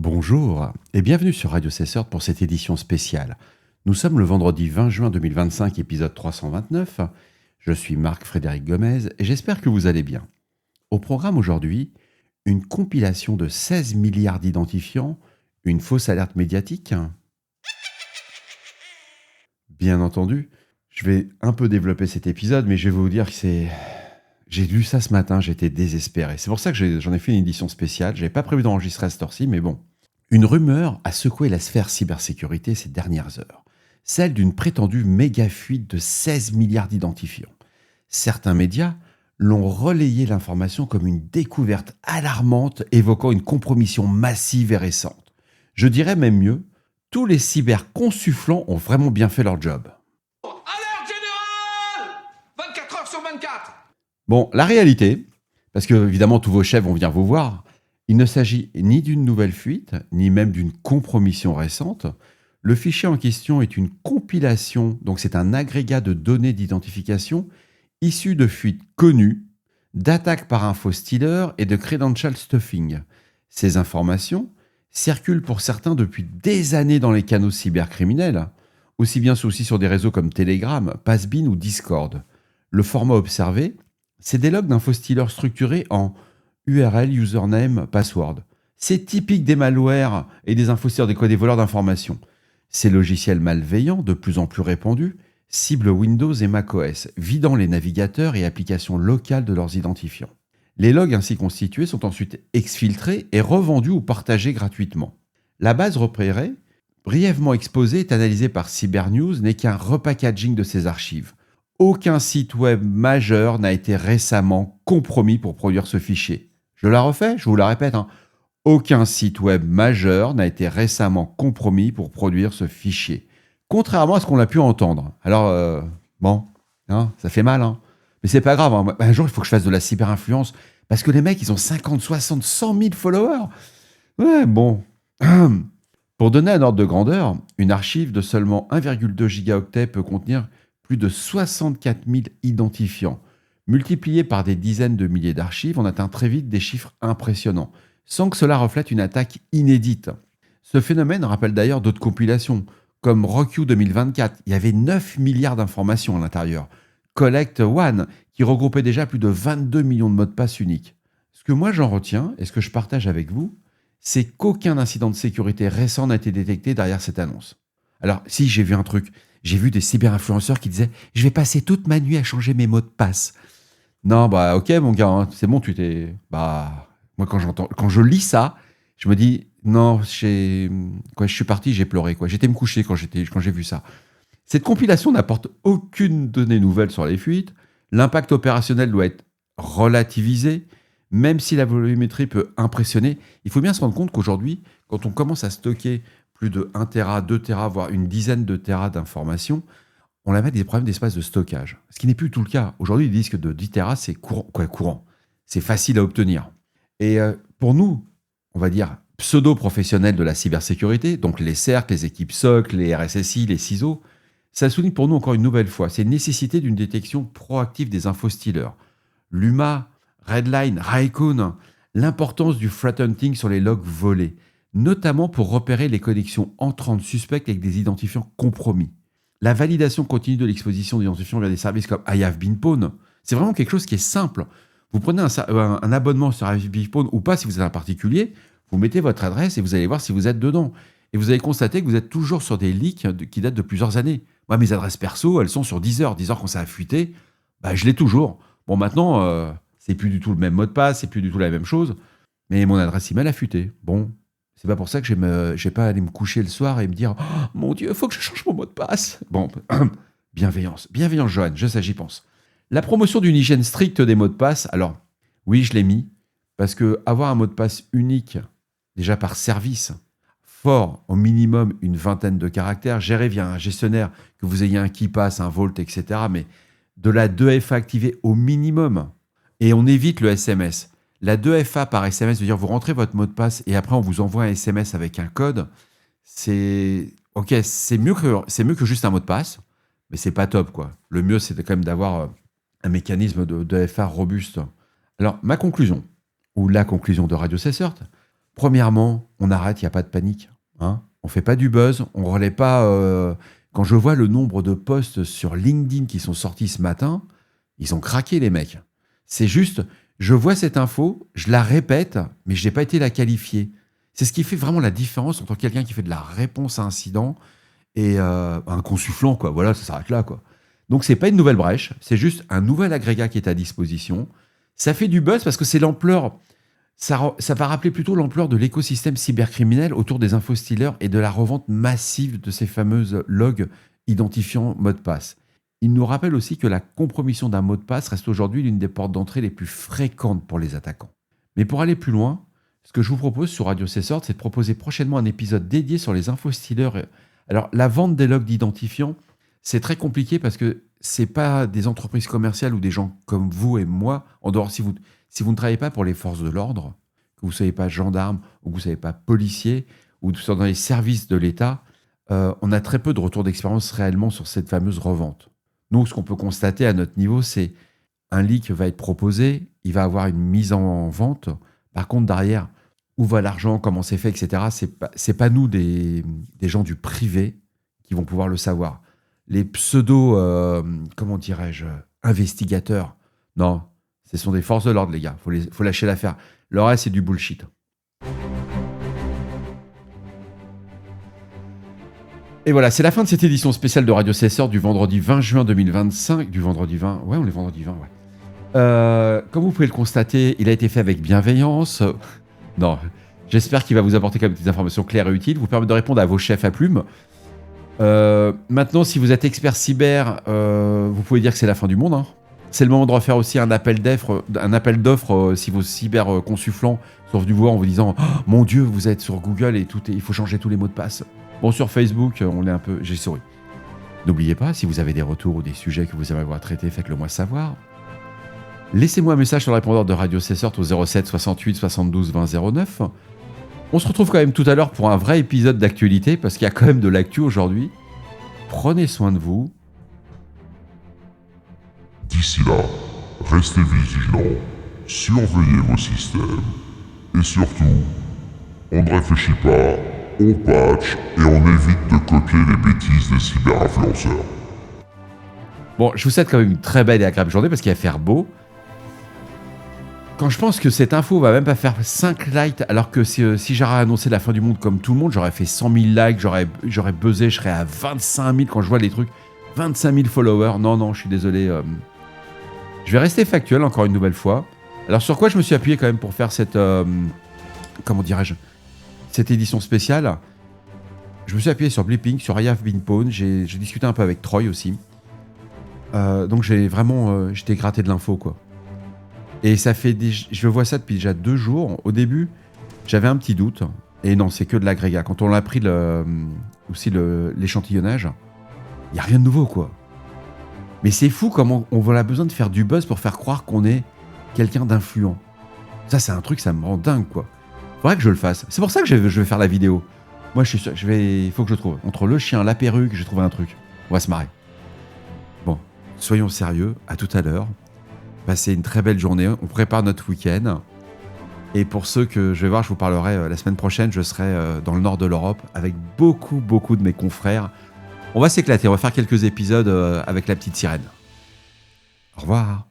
Bonjour et bienvenue sur Radio Cesseur pour cette édition spéciale. Nous sommes le vendredi 20 juin 2025, épisode 329. Je suis Marc-Frédéric Gomez et j'espère que vous allez bien. Au programme aujourd'hui, une compilation de 16 milliards d'identifiants, une fausse alerte médiatique. Bien entendu, je vais un peu développer cet épisode, mais je vais vous dire que J'ai lu ça ce matin, j'étais désespéré. C'est pour ça que j'en ai fait une édition spéciale. J'avais pas prévu d'enregistrer à cette heure-ci, mais bon. Une rumeur a secoué la sphère cybersécurité ces dernières heures. Celle d'une prétendue méga fuite de 16 milliards d'identifiants. Certains médias l'ont relayé l'information comme une découverte alarmante évoquant une compromission massive et récente. Je dirais même mieux, tous les cyberconsufflants ont vraiment bien fait leur job. Alerte générale 24 heures sur 24. Bon, la réalité, parce que évidemment tous vos chefs vont venir vous voir, il ne s'agit ni d'une nouvelle fuite, ni même d'une compromission récente. Le fichier en question est une compilation, donc c'est un agrégat de données d'identification issues de fuites connues, d'attaques par infostealer et de credential stuffing. Ces informations circulent pour certains depuis des années dans les canaux cybercriminels, aussi bien aussi sur des réseaux comme Telegram, Passbean ou Discord. Le format observé, c'est des logs d'infostealers structurés en URL, username, password. C'est typique des malwares et des infostealers, des voleurs d'informations. Ces logiciels malveillants, de plus en plus répandus, ciblent Windows et macOS, vidant les navigateurs et applications locales de leurs identifiants. Les logs ainsi constitués sont ensuite exfiltrés et revendus ou partagés gratuitement. La base repérée, brièvement exposée, est analysée par Cybernews, n'est qu'un repackaging de ces archives. Aucun site web majeur n'a été récemment compromis pour produire ce fichier. Je la refais, je vous la répète. Aucun site web majeur n'a été récemment compromis pour produire ce fichier. Contrairement à ce qu'on a pu entendre. Alors, ça fait mal. Mais c'est pas grave. Un jour, il faut que je fasse de la cyberinfluence. Parce que les mecs, ils ont 50, 60, 100 000 followers. Ouais, bon. Pour donner un ordre de grandeur, une archive de seulement 1,2 gigaoctet peut contenir plus de 64 000 identifiants. Multipliés par des dizaines de milliers d'archives, on atteint très vite des chiffres impressionnants, sans que cela reflète une attaque inédite. Ce phénomène rappelle d'ailleurs d'autres compilations, comme RockU 2024. Il y avait 9 milliards d'informations à l'intérieur. Collect One, qui regroupait déjà plus de 22 millions de mots de passe uniques. Ce que moi j'en retiens, et ce que je partage avec vous, c'est qu'aucun incident de sécurité récent n'a été détecté derrière cette annonce. Alors, si j'ai vu un truc, j'ai vu des cyberinfluenceurs qui disaient « Je vais passer toute ma nuit à changer mes mots de passe ». Non, ok mon gars, c'est bon, tu t'es... Moi quand je lis ça, je me dis « Non, je suis parti, j'ai pleuré. J'étais me coucher quand j'ai vu ça ». Cette compilation n'apporte aucune donnée nouvelle sur les fuites. L'impact opérationnel doit être relativisé. Même si la volumétrie peut impressionner, il faut bien se rendre compte qu'aujourd'hui, quand on commence à stocker plus de 1 Tera, 2 Tera, voire une dizaine de Tera d'informations, on a des problèmes d'espace de stockage. Ce qui n'est plus tout le cas. Aujourd'hui, les disques de 10 Tera, c'est courant. C'est facile à obtenir. Et pour nous, on va dire pseudo-professionnels de la cybersécurité, donc les CERT, les équipes SOC, les RSSI, les CISO, ça souligne pour nous encore une nouvelle fois, c'est une nécessité d'une détection proactive des infostealers. Luma, Redline, Raycon, l'importance du threat hunting sur les logs volés, notamment pour repérer les connexions entrantes suspectes avec des identifiants compromis. La validation continue de l'exposition d'identifiants via des services comme I Have Been Pwned, c'est vraiment quelque chose qui est simple. Vous prenez un abonnement sur I Have Been Pwned ou pas si vous êtes un particulier, vous mettez votre adresse et vous allez voir si vous êtes dedans. Et vous allez constater que vous êtes toujours sur des leaks qui datent de plusieurs années. Moi, mes adresses perso, elles sont sur Deezer. Deezer, quand ça a fuité, je l'ai toujours. Bon, maintenant, c'est plus du tout le même mot de passe, c'est plus du tout la même chose. Mais mon adresse email a fuité. Bon, c'est pas pour ça que j'ai pas à aller me coucher le soir et me dire « Oh, mon Dieu, faut que je change mon mot de passe !» Bon, bienveillance, Johan, je sais, j'y pense. La promotion d'une hygiène stricte des mots de passe, alors, oui, je l'ai mis, parce que avoir un mot de passe unique, déjà par service, fort, au minimum une vingtaine de caractères, géré via un gestionnaire, que vous ayez un KeePass, un Vault, etc., mais de la 2FA activée au minimum, et on évite le SMS. La 2FA par SMS veut dire vous rentrez votre mot de passe et après on vous envoie un SMS avec un code. C'est mieux que juste un mot de passe, mais c'est pas top quoi. Le mieux c'est quand même d'avoir un mécanisme de 2FA robuste. Alors ma conclusion ou la conclusion de Radio Cesseur, Premièrement, on arrête, il n'y a pas de panique. Hein. On ne fait pas du buzz, on ne relaie pas... Quand je vois le nombre de posts sur LinkedIn qui sont sortis ce matin, ils ont craqué les mecs. C'est juste, je vois cette info, je la répète, mais je n'ai pas été la qualifier. C'est ce qui fait vraiment la différence entre quelqu'un qui fait de la réponse à incident et un consultant, quoi. Voilà, ça s'arrête là, quoi. Donc, c'est pas une nouvelle brèche, c'est juste un nouvel agrégat qui est à disposition. Ça fait du buzz parce que c'est l'ampleur... Ça va rappeler plutôt l'ampleur de l'écosystème cybercriminel autour des infostealers et de la revente massive de ces fameuses logs identifiant mot de passe. Il nous rappelle aussi que la compromission d'un mot de passe reste aujourd'hui l'une des portes d'entrée les plus fréquentes pour les attaquants. Mais pour aller plus loin, ce que je vous propose sur Radio C-Sort, c'est de proposer prochainement un épisode dédié sur les infostealers. Alors, la vente des logs d'identifiants, c'est très compliqué parce que c'est pas des entreprises commerciales ou des gens comme vous et moi, en dehors si vous ne travaillez pas pour les forces de l'ordre, que vous ne soyez pas gendarme ou que vous ne soyez pas policier ou que vous soyez dans les services de l'État, on a très peu de retours d'expérience réellement sur cette fameuse revente. Nous, ce qu'on peut constater à notre niveau, c'est un leak va être proposé, il va avoir une mise en vente. Par contre, derrière, où va l'argent, comment c'est fait, etc., c'est pas nous, des gens du privé, qui vont pouvoir le savoir. Les pseudo, comment dirais-je, investigateurs, non, ce sont des forces de l'ordre, les gars. Faut lâcher l'affaire. Le reste, c'est du bullshit. Et voilà, c'est la fin de cette édition spéciale de Radio C-Sort du vendredi 20 juin 2025. Du vendredi 20, ouais, on est vendredi 20, ouais. Comme vous pouvez le constater, il a été fait avec bienveillance. Non, j'espère qu'il va vous apporter quand même des informations claires et utiles, vous permettre de répondre à vos chefs à plumes. Maintenant, si vous êtes expert cyber, vous pouvez dire que c'est la fin du monde, hein. C'est le moment de refaire aussi un appel d'offres si vos cyberconsultants sont venus vous voir en vous disant oh, « Mon Dieu, vous êtes sur Google et il faut changer tous les mots de passe. » Bon, sur Facebook, on est un peu... J'ai souri. N'oubliez pas, si vous avez des retours ou des sujets que vous aimeriez voir traités, faites-le moi savoir. Laissez-moi un message sur le répondeur de Radio C-Sort au 07 68 72 20 09. On se retrouve quand même tout à l'heure pour un vrai épisode d'actualité, parce qu'il y a quand même de l'actu aujourd'hui. Prenez soin de vous. D'ici là, restez vigilants, surveillez vos systèmes, et surtout, on ne réfléchit pas, on patch et on évite de copier les bêtises des cyberinfluenceurs. Bon, je vous souhaite quand même une très belle et agréable journée parce qu'il va faire beau. Quand je pense que cette info va même pas faire 5 likes, alors que si j'aurais annoncé la fin du monde comme tout le monde, j'aurais fait 100 000 likes, j'aurais buzzé, je serais à 25 000 quand je vois les trucs. 25 000 followers, non, je suis désolé. Je vais rester factuel encore une nouvelle fois. Alors sur quoi je me suis appuyé quand même pour faire cette... comment dirais-je, cette édition spéciale. Je me suis appuyé sur Blipping, sur I Have Been Pwned, j'ai discuté un peu avec Troy aussi. Donc j'ai vraiment... j'étais gratté de l'info, quoi. Et ça fait... je vois ça depuis déjà 2 jours. Au début, j'avais un petit doute. Et non, c'est que de l'agrégat. Quand on a pris aussi l'échantillonnage, il n'y a rien de nouveau, quoi. Mais c'est fou comment on a besoin de faire du buzz pour faire croire qu'on est quelqu'un d'influent. Ça, c'est un truc, ça me rend dingue, quoi. Faudrait que je le fasse. C'est pour ça que je vais faire la vidéo. Moi, je suis sûr, il faut que je le trouve. Entre le chien, la perruque, j'ai trouvé un truc. On va se marrer. Bon, soyons sérieux. À tout à l'heure. Passez une très belle journée. On prépare notre week-end. Et pour ceux que je vais voir, je vous parlerai la semaine prochaine. Je serai dans le nord de l'Europe avec beaucoup de mes confrères. On va s'éclater. On va faire quelques épisodes avec la petite sirène. Au revoir.